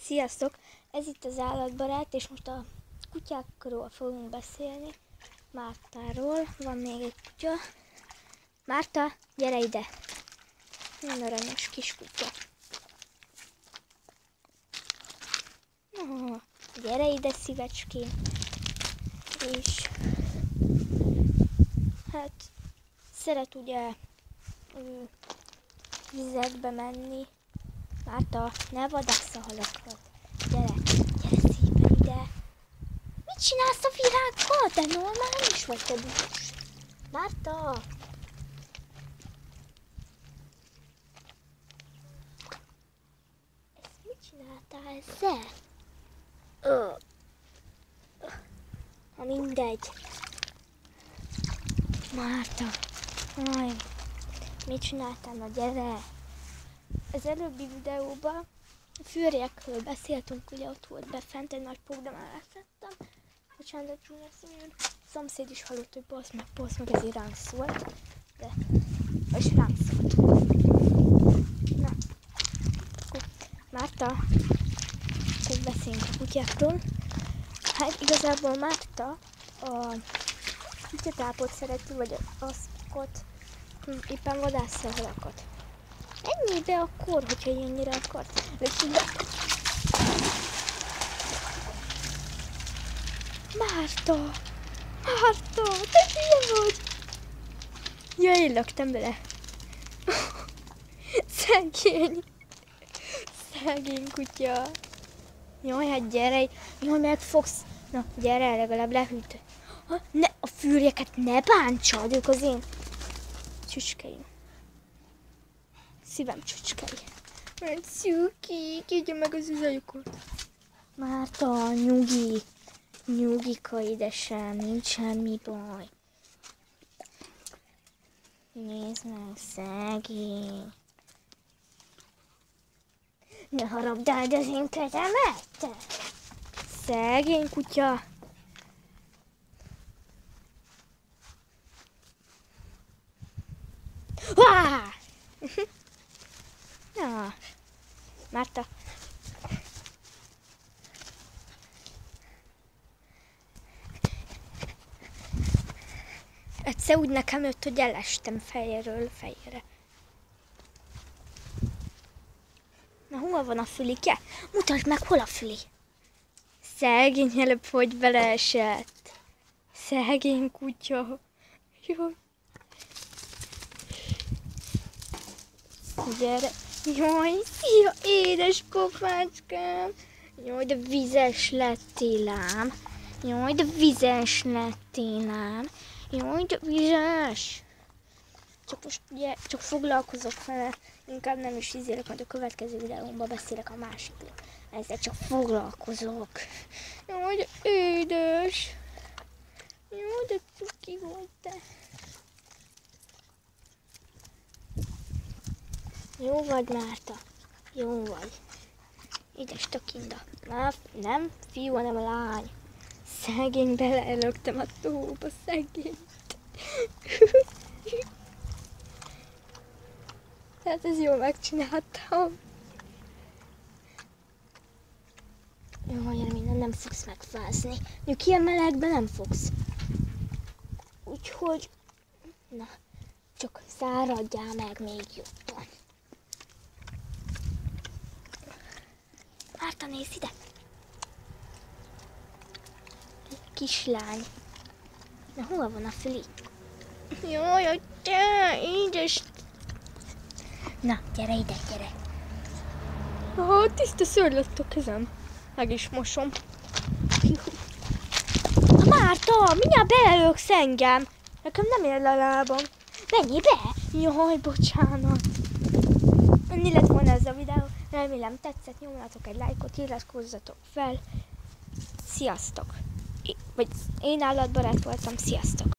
Sziasztok! Ez itt az Állatbarát, és most a kutyákról fogunk beszélni. Mártáról. Van még egy kutya. Márta, gyere ide! Nagyon aranyos kis kutya. Oh, gyere ide, szívecském! És hát szeret ugye vizekbe menni. Márta, ne vadássz a halakat. Gyere szépen ide. Mit csinálsz a virággal? De normális vagy, te bús? Márta! Ezt mit csináltál ezzel? Na mindegy. Márta, aj, mit csináltál? Na gyere! Az előbbi videóban a fűrjekről beszéltünk, ugye ott volt befent egy nagy pók, de már leszettem. Bocsánat, csúnya színűn. A szomszéd is hallott, hogy basz meg, ezért ránk szólt. De, és ránk szólt. Na, akkor Márta, akkor beszéljünk a kutyákról. Hát igazából Márta a kutyatápot szereti, vagy azt éppen vadásza a halakat. Menjél be akkor, hogyha ilyennyire akarsz. Márta, te hülye vagy? Ja, én löktem bele. Szegény kutya. Jaj, hát gyere, jaj, megfogsz. Na, gyere, legalább lehűt. Ne, a fűrjeket ne bántsad, ők az én csücskeim. Szívem csücskei. Mert szűki, kígyja meg az üzejukat. Márta, nyugika édesem, nincs semmi baj. Nézd meg, szegény. Ne haragdáld az én kezemet, te! Szegény kutya. Na, Márta. Egyszer úgy nekem jött, hogy elestem fejéről fejére. Na, hol van a fülike? Mutasd meg, hol a füli. Szegény, előbb hogy beleesett. Szegény kutya. Jaj. Gyere. Jaj, szia, édes pofácskám. Jaj, de vizes lettél ám. Jaj, de vizes. Csak most ugye, csak foglalkozok vele. Inkább nem is izélek, majd a következő videómban beszélek a másikról. Ezzel csak foglalkozok. Jaj, de édes. Jaj, de cuki vagy te. Jó vagy, Márta. Jó vagy. Édes tökinda. Nem fiú, hanem lány. Szegény, beleelöktem a tóba, szegényt. Hát ez jól megcsináltam. Jaj, remélem nem fogsz megfázni. Mondjuk ilyen melegben nem fogsz. Úgyhogy, na, csak száradjál meg még jobban. Márta, nézz ide! Egy kislány. Na, hol van a füli? Jaj, hogy te, édes! Na, gyere ide, gyere! Tiszta szőr lett a kezem. Meg is mosom. Márta, mindjárt belelőksz engem. Nekem nem ér le a lábam. Menjél be! Jaj, bocsánat. Ennyi lett volna ez a videó. Remélem tetszett, nyomjatok egy lájkot, iratkozzatok fel. Sziasztok! Én állatbarát voltam, sziasztok!